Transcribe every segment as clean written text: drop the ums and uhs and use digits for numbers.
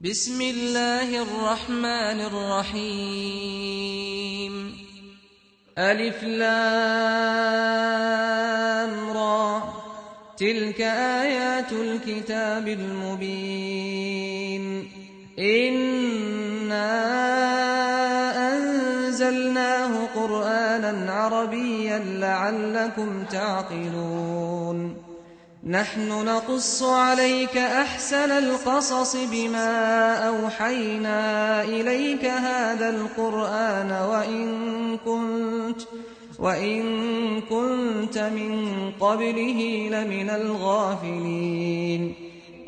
بسم الله الرحمن الرحيم ألف لام را تلك آيات الكتاب المبين إنا أنزلناه قرآنا عربيا لعلكم تعقلون نحن نقص عليك أحسن القصص بما أوحينا إليك هذا القرآن وإن كنت من قبله لمن الغافلين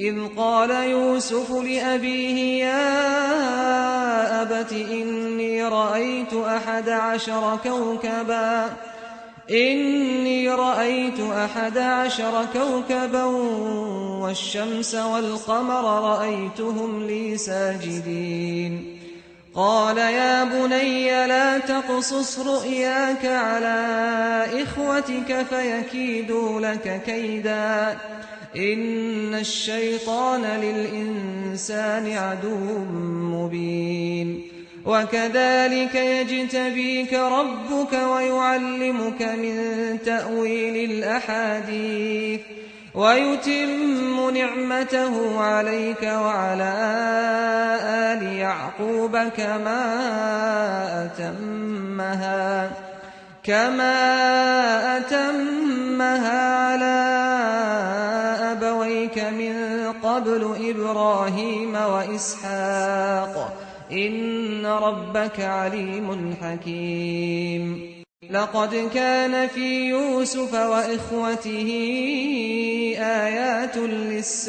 إذ قال يوسف لأبيه يا أبت إني رأيت أحد عشر كوكبا والشمس والقمر رأيتهم لي ساجدين قال يا بني لا تقصص رؤياك على إخوتك فيكيدوا لك كيدا إن الشيطان للإنسان عدو مبين وكذلك يجتبيك ربك ويعلمك من تأويل الأحاديث ويتم نعمته عليك وعلى آل يعقوب كما أتمها على أبويك من قبل إبراهيم وإسحاق إن ربك عليم حكيم لقد كان في يوسف وإخوته آيات للسائلين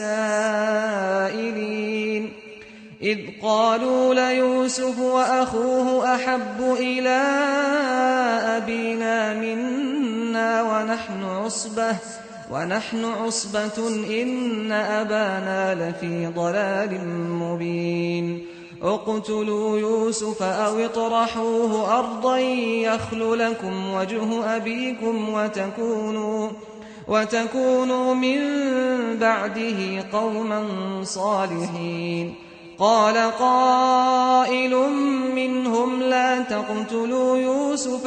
إذ قالوا ليوسف وأخوه أحب إلى أبينا منا ونحن عصبة إن أبانا لفي ضلال مبين اقتلوا يوسف أو اطرحوه أرضا يخل لكم وجه أبيكم وتكونوا من بعده قوما صالحين قال قائل منهم لا تقتلوا يوسف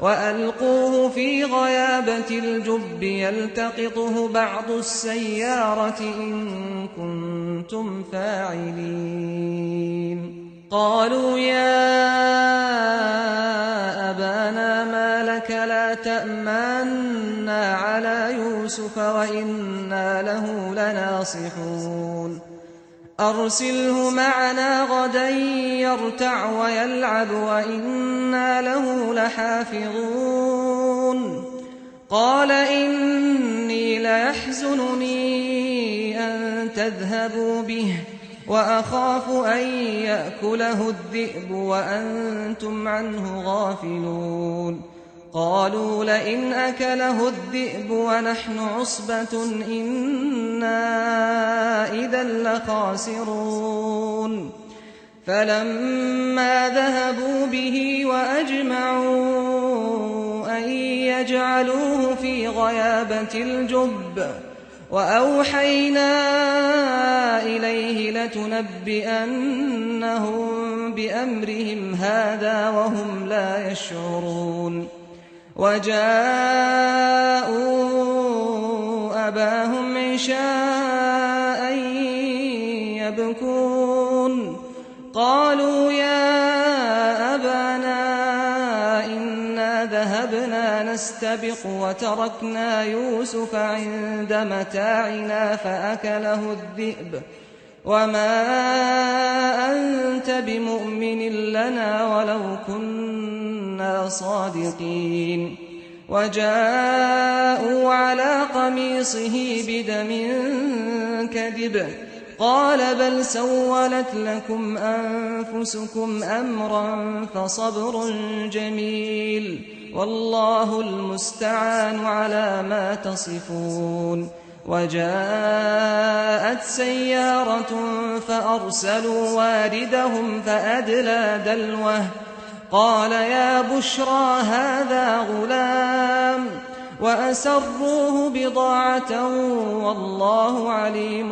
وألقوه في غيابة الجب يلتقطه بعض السيارة إن كنتم فاعلين قالوا يا أبانا ما لك لا تأمنا على يوسف وإنا له لناصحون أرسله معنا غدا يرتع ويلعب وإنا له لحافظون قال إني ليحزنني أن تذهبوا به وأخاف أن يأكله الذئب وأنتم عنه غافلون قالوا لئن أكله الذئب ونحن عصبة إنا إذا لخاسرون فلما ذهبوا به وأجمعوا أن يجعلوه في غيابة الجب وأوحينا إليه لتنبئنهم بأمرهم هذا وهم لا يشعرون وجاءوا أباهم عشاء يبكون قالوا يا أبانا إنا ذهبنا نستبق وتركنا يوسف عند متاعنا فأكله الذئب وما أنت بمؤمن لنا ولو كنا صادقين وجاءوا على قميصه بدم كذب قال بل سولت لكم أنفسكم أمرا فصبر جميل والله المستعان على ما تصفون وجاءت سيارة فأرسلوا واردهم فأدلى دلوه قال يا بشرى هذا غلام وأسروه بضاعة والله عليم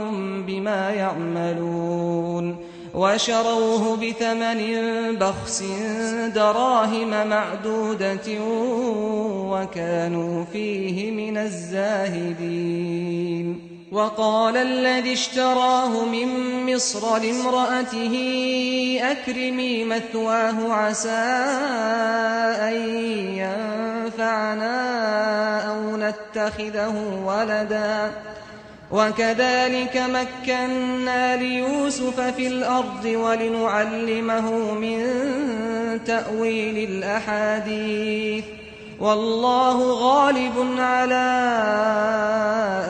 بما يعملون وشروه بثمن بخس دراهم معدودة وكانوا فيه من الزاهدين وقال الذي اشتراه من مصر لامرأته أكرمي مثواه عسى أن ينفعنا أو نتخذه ولدا وكذلك مكنا ليوسف في الأرض ولنعلمه من تأويل الأحاديث والله غالب على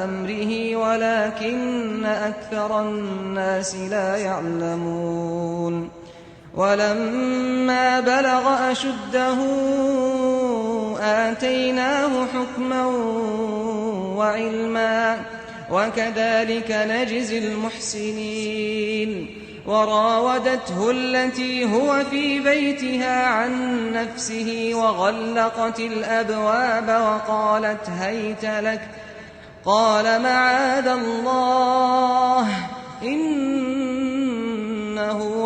أمره ولكن أكثر الناس لا يعلمون ولما بلغ أشده آتيناه حكما وعلما وكذلك نجزي المحسنين وراودته التي هو في بيتها عن نفسه وغلقت الأبواب وقالت هيت لك قال معاذ الله إنه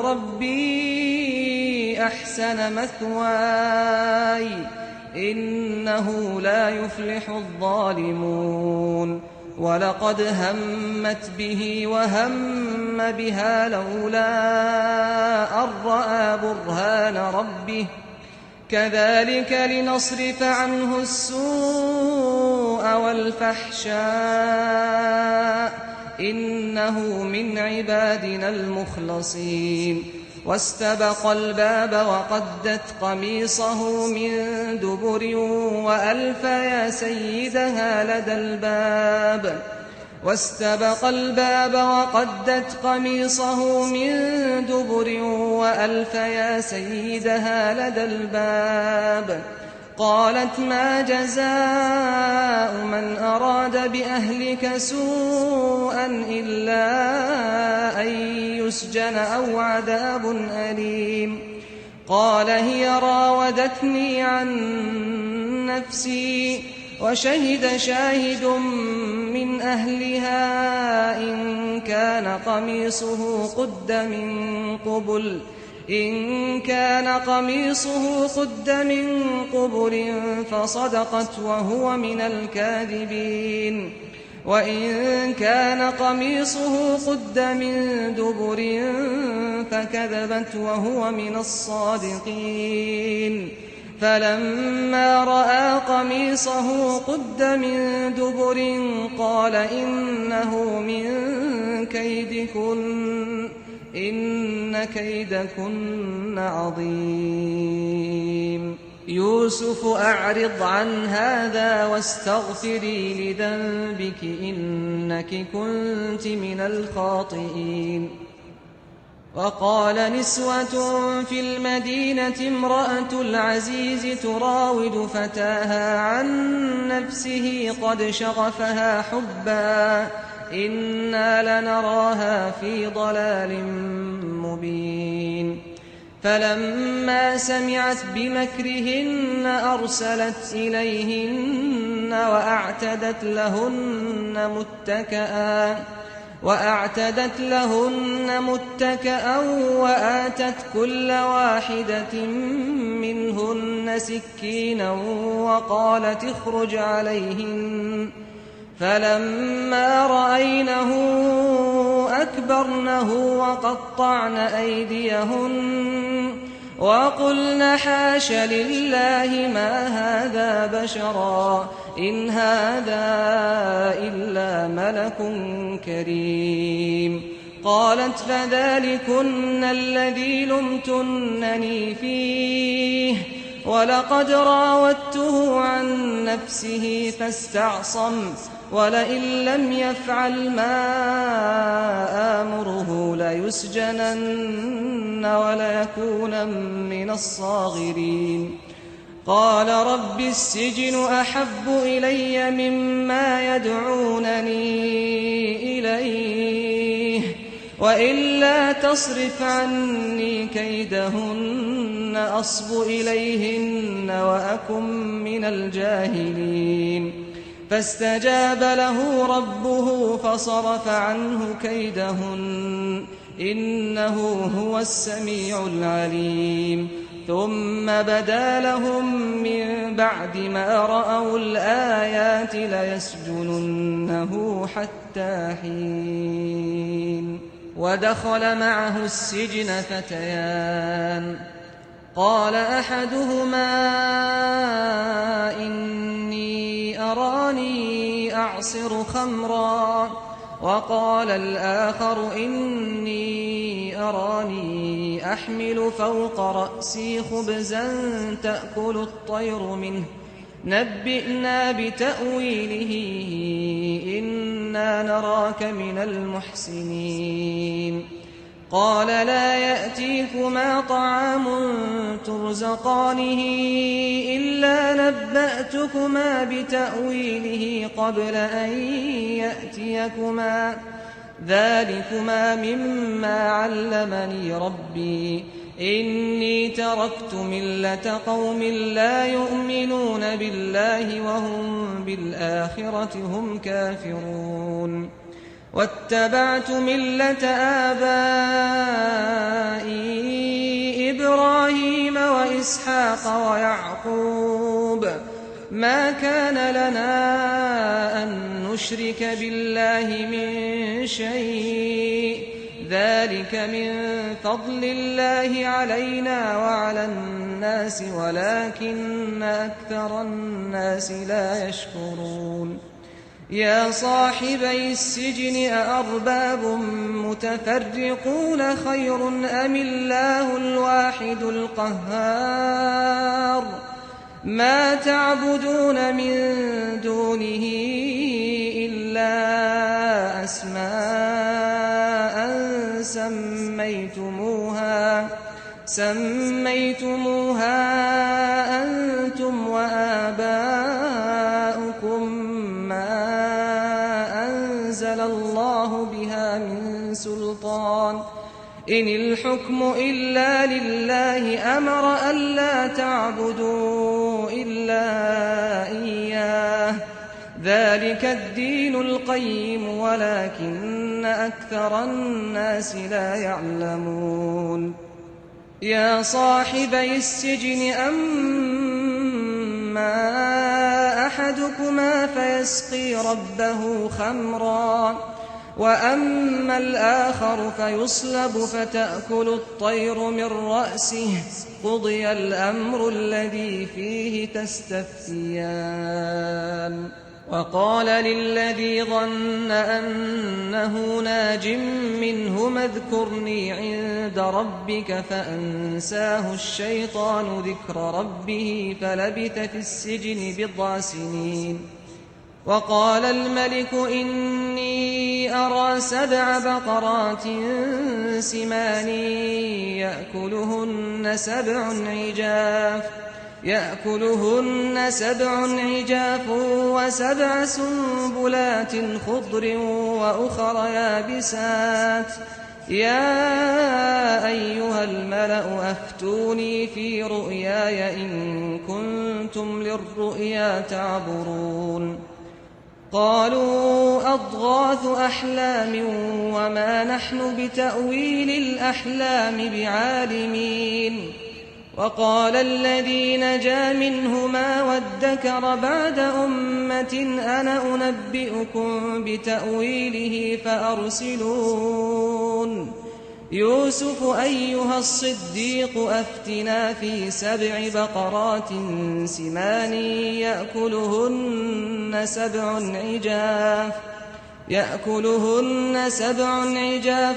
ربي أحسن مثواي إنه لا يفلح الظالمون ولقد همت به وهم بها لولا أن رأى برهان ربه كذلك لنصرف عنه السوء والفحشاء إنه من عبادنا المخلصين واستبق الباب وقدت قميصه من دبر وألف يا سيدها لدى الباب واستبق الباب وقدت قميصه من دبر وألف يا سيدها لدى الباب قالت ما جزاء من أراد بأهلك سوءا إلا أن يسجن أو عذاب أليم قال هي راودتني عن نفسي وشهد شاهد من أهلها إن كان قميصه قد من قبل فصدقت وهو من الكاذبين وإن كان قميصه قد من دبر فكذبت وهو من الصادقين فلما رأى قميصه قد من دبر قال إنه من كيدكن إن كيدكن عظيم يوسف أعرض عن هذا واستغفري لذنبك إنك كنت من الخاطئين وقال نسوة في المدينة امرأة العزيز تراود فتاها عن نفسه قد شغفها حبا إنا لنراها في ضلال مبين فلما سمعت بمكرهن أرسلت إليهن وأعتدت لهن متكئا وآتت كل واحدة منهن سكينا وقالت اخرج عليهن فلما رأينه أكبرنه وقطعن أيديهن وقلن حاش لله ما هذا بشرا إن هذا إلا ملك كريم قالت فذلكن الذي لمتنني فيه ولقد راودته عن نفسه فاستعصم ولئن لم يفعل ما آمره ليسجنن وليكونن من الصاغرين قال رب السجن أحب إلي مما يدعونني إليه وإلا تصرف عني كيدهن أصب إليهن وأكن من الجاهلين فاستجاب له ربه فصرف عنه كيدهن إنه هو السميع العليم ثم بدا لهم من بعد ما رأوا الآيات ليسجننه حتى حين ودخل معه السجن فتيان قال أحدهما إني أراني أعصر خمرا وقال الآخر إني أراني أحمل فوق رأسي خبزا تأكل الطير منه نبئنا بتأويله إنا نراك من المحسنين قال لا يأتيكما طعام ترزقانه إلا نبأتكما بتأويله قبل أن يأتيكما ذلكما مما علمني ربي إني تركت ملة قوم لا يؤمنون بالله وهم بالآخرة هم كافرون واتبعت ملة آبائي إبراهيم وإسحاق ويعقوب ما كان لنا أن نشرك بالله من شيء ذلك من فضل الله علينا وعلى الناس ولكن أكثر الناس لا يشكرون يا صاحبي السجن أأرباب متفرقون خير أم الله الواحد القهار ما تعبدون من دونه إلا أسماء سميتموها أنتم وآباؤكم ما أنزل الله بها من سلطان إن الحكم إلا لله أمر ألا تعبدوا إلا إياه ذلك الدين القيم ولكن أكثر الناس لا يعلمون يا صاحبي السجن أما أحدكما فيسقي ربه خمرا وأما الآخر فيصلب فتأكل الطير من رأسه قضي الأمر الذي فيه تستفتيان وقال للذي ظن أنه ناج منهما اذكرني عند ربك فأنساه الشيطان ذكر ربه فلبث في السجن بضع سنين وقال الملك إني أرى 7 بقرات سمان يأكلهن 7 عجاف و7 سنبلات خضر وأخر يابسات يا أيها الملأ أفتوني في رؤياي إن كنتم للرؤيا تعبرون قالوا أضغاث أحلام وما نحن بتأويل الأحلام بعالمين وقال الذي نجا منهما وادكر بعد أمة أنا أنبئكم بتأويله فأرسلون يوسف أيها الصديق أفتنا في 7 بقرات سمان يأكلهن 7 عجاف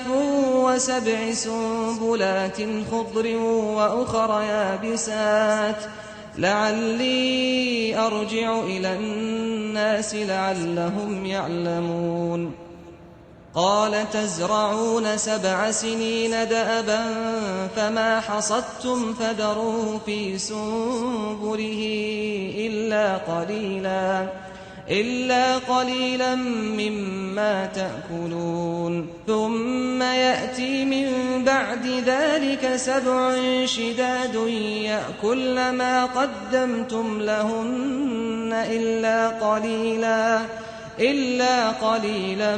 و7 سنبلات خضر وأخر يابسات لعلي أرجع إلى الناس لعلهم يعلمون قال تزرعون 7 سنين دأبا فما حصدتم فذروه في سنبله إلا قليلا إلا قليلا مما تأكلون ثم يأتي من بعد ذلك 7 شداد يأكلن ما قدمتم لهن إلا قليلا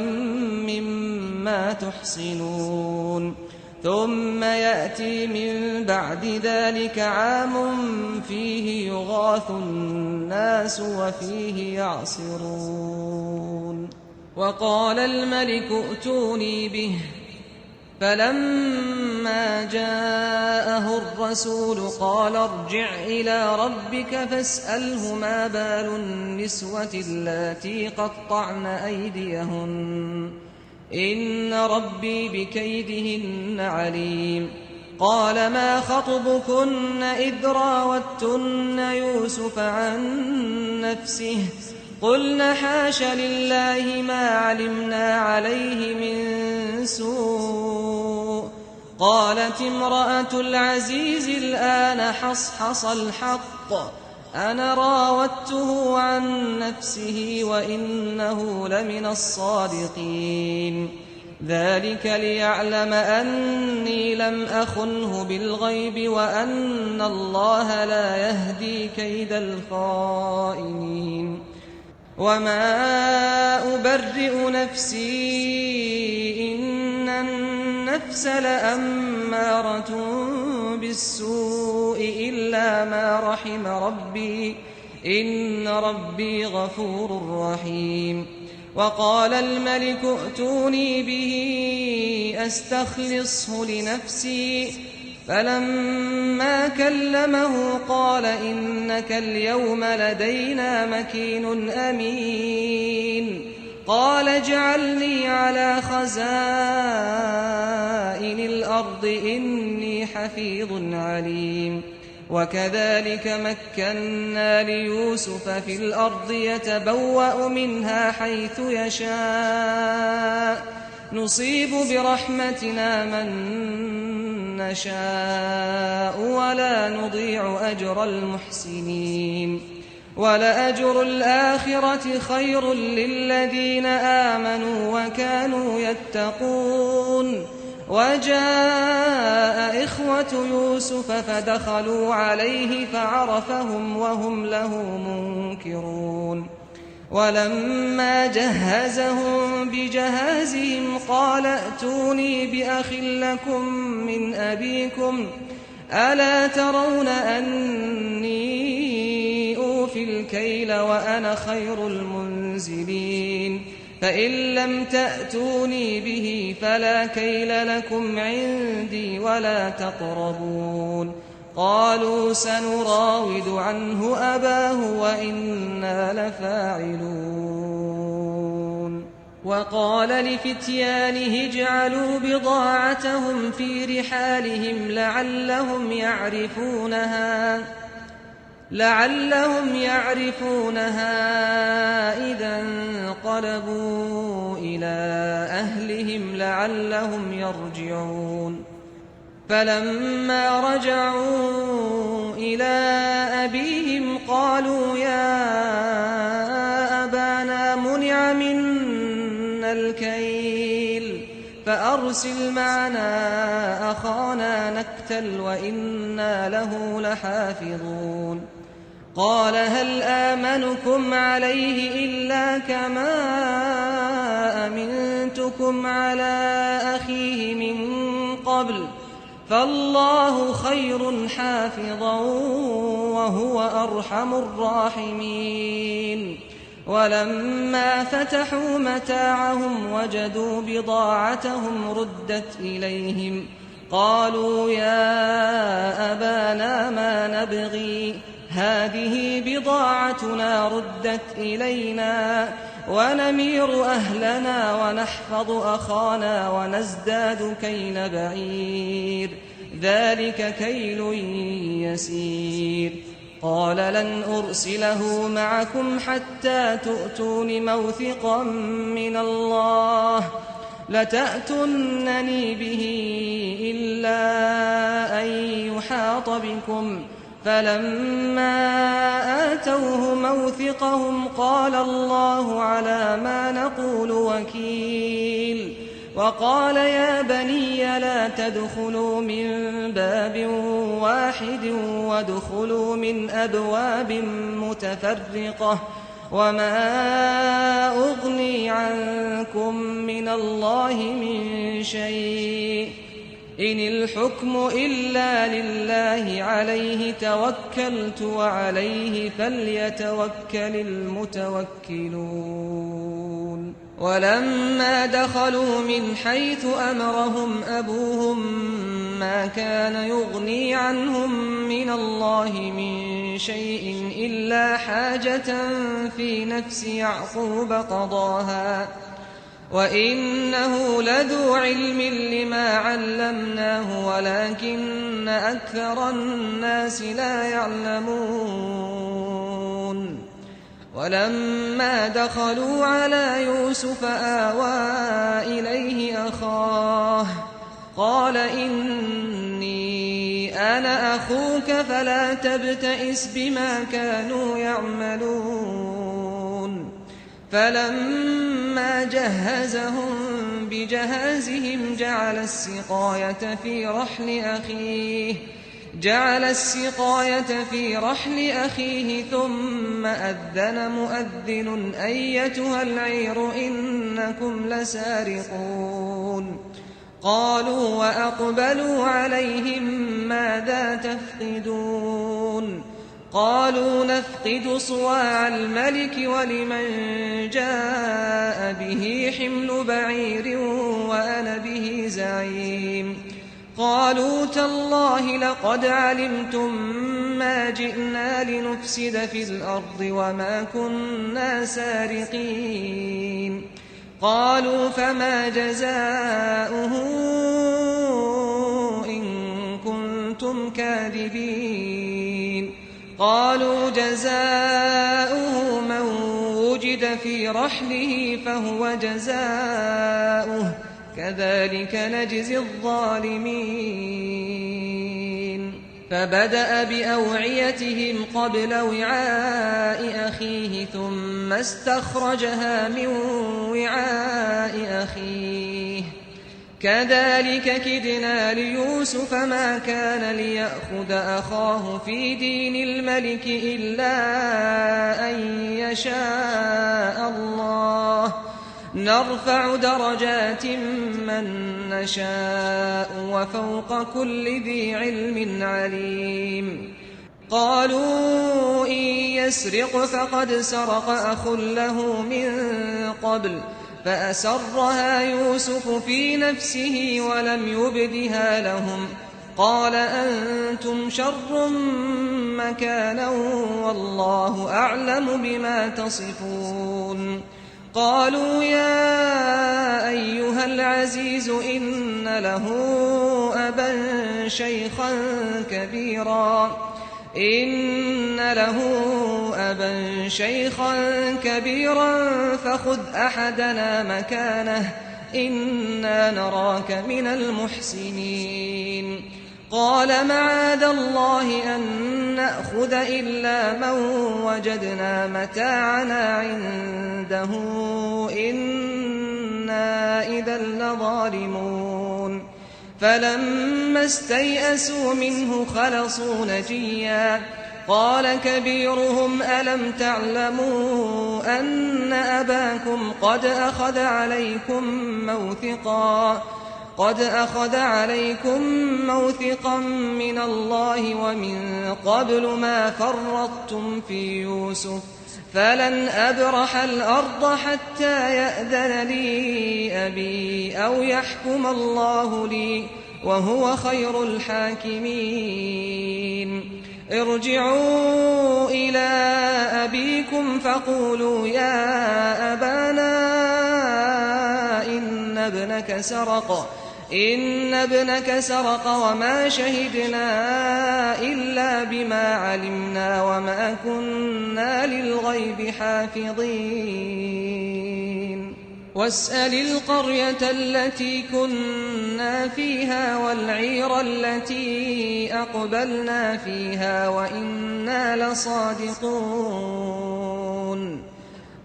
مما تحصنون ثم يأتي من بعد ذلك عام فيه يغاث الناس وفيه يعصرون وقال الملك ائتوني به فلما جاءه الرسول قال ارجع إلى ربك فاسأله ما بال النسوة اللاتي قطعن أيديهن إن ربي بكيدهن عليم قال ما خطبكن إذ راوتن يوسف عن نفسه قلن حاش لله ما علمنا عليه من سوء قالت امرأة العزيز الآن حصحص الحق أنا راودته عن نفسه وإنه لمن الصادقين ذلك ليعلم أني لم أخنه بالغيب وأن الله لا يهدي كيد الخائنين وما أبرئ نفسي إن النفس لأمارة بالسوء إلا ما رحم ربي إن ربي غفور رحيم وقال الملك ائتوني به أستخلصه لنفسي فلما كلمه قال إنك اليوم لدينا مكين أمين قال اجعلني على خزائن الأرض إني حفيظ عليم وكذلك مكنا ليوسف في الأرض يتبوأ منها حيث يشاء نصيب برحمتنا من نشاء ولا نضيع أجر المحسنين ولأجر الآخرة خير للذين آمنوا وكانوا يتقون وجاء إخوة يوسف فدخلوا عليه فعرفهم وهم له منكرون ولما جهزهم بجهازهم قال ائتوني بأخ لكم من أبيكم ألا ترون أني أوفي الكيل وأنا خير المنزلين فإن لم تأتوني به فلا كيل لكم عندي ولا تقربون قالوا سنراود عنه أباه وإنا لفاعلون وقال لفتيانه اجعلوا بضاعتهم في رحالهم لعلهم يعرفونها إذا انقلبوا إلى أهلهم لعلهم يرجعون فلما رجعوا إلى أبيهم قالوا يا أبانا منع منا الكيل فأرسل معنا أخانا نكتل وإنا له لحافظون قال هل آمنكم عليه إلا كما أمنتكم على أخيه من قبل فالله خير حافظا وهو أرحم الراحمين ولما فتحوا متاعهم وجدوا بضاعتهم ردت إليهم قالوا يا أبانا ما نبغي هذه بضاعتنا ردت إلينا ونمير أهلنا ونحفظ أخانا ونزداد كيل بعير ذلك كيل يسير قال لن أرسله معكم حتى تؤتون موثقا من الله لتأتونني به إلا أن يحاط بكم فلما آتوه موثقهم قال الله على ما نقول وكيل وقال يا بني لا تدخلوا من باب واحد وادخلوا من أبواب متفرقة وما أغني عنكم من الله من شيء إن الحكم إلا لله عليه توكلت وعليه فليتوكل المتوكلون ولما دخلوا من حيث أمرهم أبوهم ما كان يغني عنهم من الله من شيء إلا حاجة في نفس يعقوب قضاها وإنه لذو علم لما علمناه ولكن أكثر الناس لا يعلمون ولما دخلوا على يوسف آوى إليه أخاه قال إني أنا أخوك فلا تبتئس بما كانوا يعملون فلما جهزهم بجهازهم جعل السقاية في رحل أخيه ثم أذن مؤذن أيتها العير إنكم لسارقون قالوا وأقبلوا عليهم ماذا تفقدون قالوا نفقد صواع الملك ولمن جاء به حمل بعير وأنا به زعيم قالوا تالله لقد علمتم ما جئنا لنفسد في الأرض وما كنا سارقين قالوا فما جزاؤه إن كنتم كاذبين قالوا جزاؤه من وجد في رحله فهو جزاؤه كذلك نجزي الظالمين فبدأ بأوعيتهم قبل وعاء أخيه ثم استخرجها من وعاء أخيه كذلك كدنا ليوسف ما كان ليأخذ أخاه في دين الملك إلا أن يشاء الله نرفع درجات من نشاء وفوق كل ذي علم عليم قالوا إن يسرق فقد سرق أخ له من قبل فأسرها يوسف في نفسه ولم يبدها لهم قال أنتم شر مكانا والله أعلم بما تصفون قالوا يا أيها العزيز إن له أبا شيخا كبيرا فخذ أحدنا مكانه إنا نراك من المحسنين قال معاذ الله أن نأخذ إلا من وجدنا متاعنا عنده إنا إذا لظالمون فلما استيئسوا منه خلصوا نجيا قال كبيرهم ألم تعلموا أن أباكم قد أخذ عليكم موثقا من الله ومن قبل ما فرطتم في يوسف فلن أبرح الأرض حتى يأذن لي أبي أو يحكم الله لي وهو خير الحاكمين ارجعوا إلى أبيكم فقولوا يا أبانا إن ابنك سرق وما شهدنا إلا بما علمنا وما كنا للغيب حافظين واسأل القرية التي كنا فيها والعير التي أقبلنا فيها وإنا لصادقون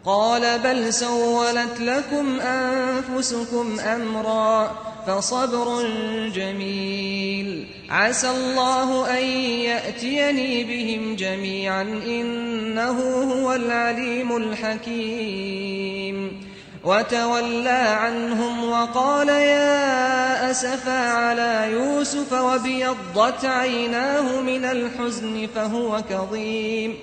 قال بل سولت لكم أنفسكم أمرا فصبر جميل عسى الله أن يأتيني بهم جميعا إنه هو العليم الحكيم وتولى عنهم وقال يا أسفا على يوسف وابيضت عيناه من الحزن فهو كظيم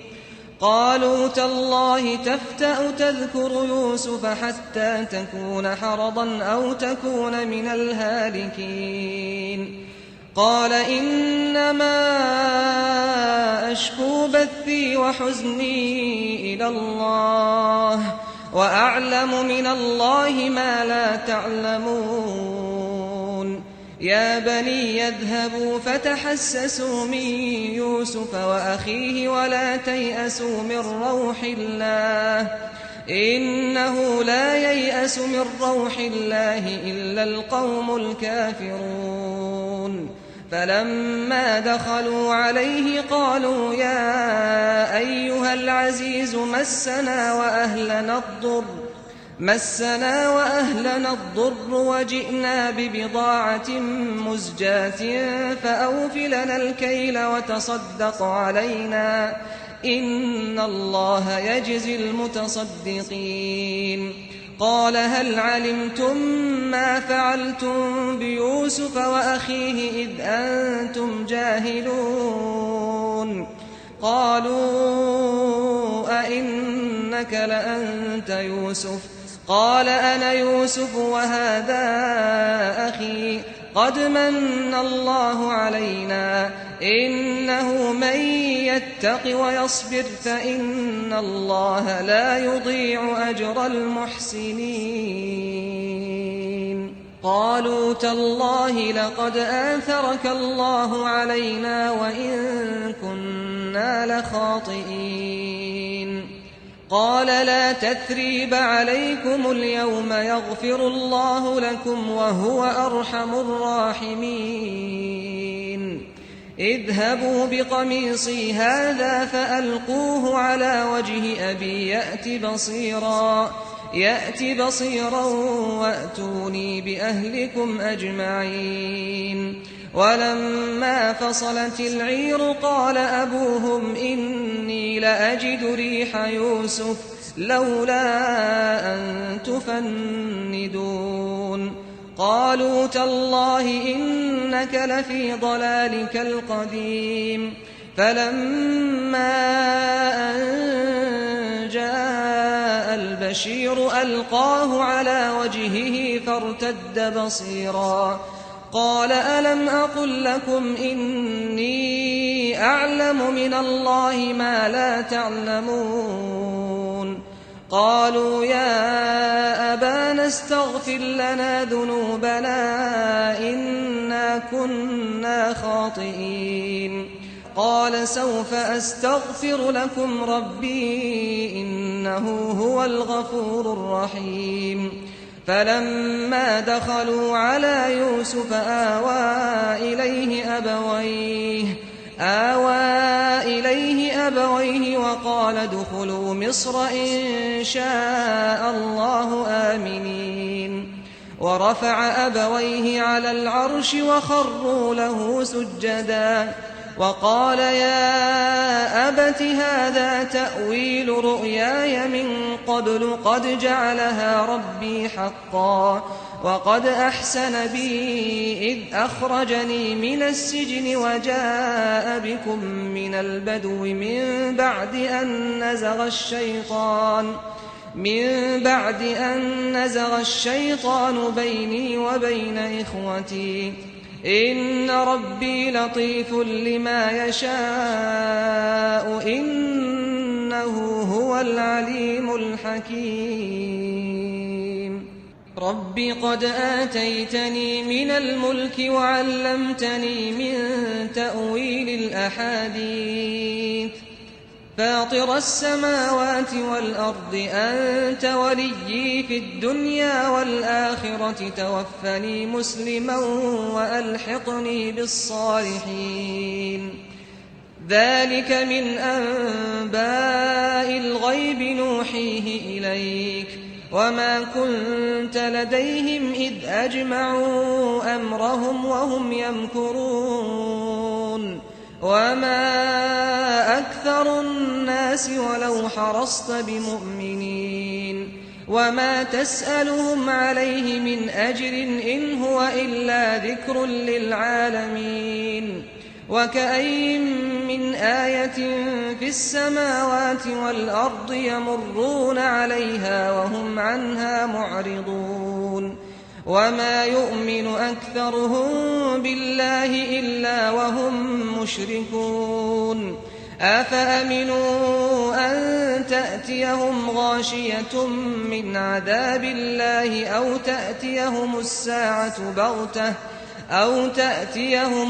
قالوا تالله تفتأ تذكر يوسف حتى تكون حرضا أو تكون من الهالكين قال إنما أشكو بثي وحزني إلى الله وأعلم من الله ما لا تعلمون يا بني يذهبوا فتحسسوا من يوسف وأخيه ولا تيأسوا من روح الله إنه لا ييأس من روح الله إلا القوم الكافرون فلما دخلوا عليه قالوا يا أيها العزيز مسنا وأهلنا الضر وجئنا ببضاعة مزجاة فأوفلنا الكيل وتصدق علينا إن الله يجزي المتصدقين قال هل علمتم ما فعلتم بيوسف وأخيه إذ أنتم جاهلون قالوا أئنك لأنت يوسف قال أنا يوسف وهذا أخي قد من الله علينا إنه من يتق ويصبر فإن الله لا يضيع أجر المحسنين قالوا تالله لقد آثرك الله علينا وإن كنا لخاطئين قال لا تثريب عليكم اليوم يغفر الله لكم وهو أرحم الراحمين اذهبوا بقميصي هذا فألقوه على وجه أبي يأت بصيرا وأتوني بأهلكم أجمعين ولما فصلت العير قال أبوهم إني لأجد ريح يوسف لولا أن تفندون قالوا تالله إنك لفي ضلالك القديم فلما أن جاء البشير ألقاه على وجهه فارتد بصيرا قال ألم أقل لكم إني أعلم من الله ما لا تعلمون قالوا يا أبانا استغفر لنا ذنوبنا إنا كنا خاطئين قال سوف أستغفر لكم ربي إنه هو الغفور الرحيم فلما دخلوا على يوسف آوى إليه أبويه وقال ادخلوا مصر إن شاء الله آمنين ورفع أبويه على العرش وخروا له سجدا وقال يا أبت هذا تأويل رؤياي من قبل قد جعلها ربي حقا وقد أحسن بي إذ أخرجني من السجن وجاء بكم من البدو من بعد أن نزغ الشيطان بيني وبين إخوتي إن ربي لطيف لما يشاء إنه هو العليم الحكيم رب قد آتيتني من الملك وعلمتني من تأويل الأحاديث فاطر السماوات والأرض أنت وليي في الدنيا والآخرة توفني مسلما وألحقني بالصالحين ذلك من أنباء الغيب نوحيه إليك وما كنت لديهم إذ أجمعوا أمرهم وهم يمكرون وما أكثر الناس ولو حرصت بمؤمنين وما تسألهم عليه من أجر إن هو إلا ذكر للعالمين وكأين من آية في السماوات والأرض يمرون عليها وهم عنها معرضون وما يؤمن أكثرهم بالله إلا وهم مشركون أفأمنوا أن تأتيهم غاشية من عذاب الله أو تأتيهم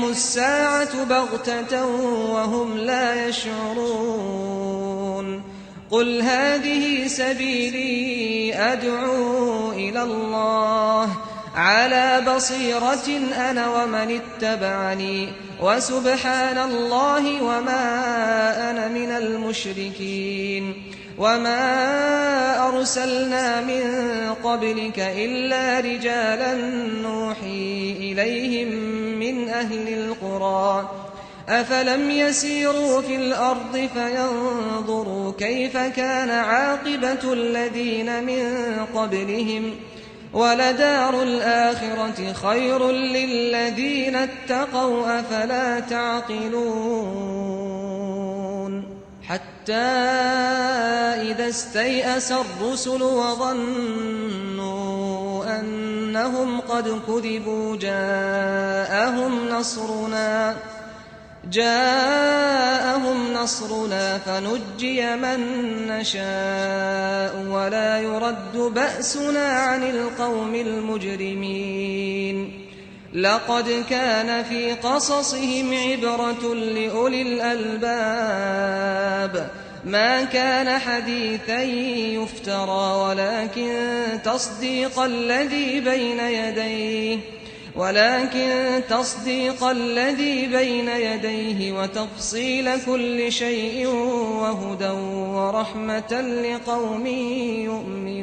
الساعة بغتة وهم لا يشعرون قل هذه سبيلي أدعو إلى الله على بصيرة أنا ومن اتبعني وسبحان الله وما أنا من المشركين وما أرسلنا من قبلك إلا رجالا نوحي إليهم من أهل القرى أفلم يسيروا في الأرض فينظروا كيف كان عاقبة الذين من قبلهم ولدار الآخرة خير للذين اتقوا أفلا تعقلون حتى إذا استيأس الرسل وظنوا أنهم قد كذبوا جاءهم نصرنا فنجي من نشاء ولا يرد بأسنا عن القوم المجرمين لقد كان في قصصهم عبرة لأولي الألباب ما كان حديثا يفترى ولكن تصديق الذي بين يديه وتفصيل كل شيء وهدى ورحمة لقوم يؤمنون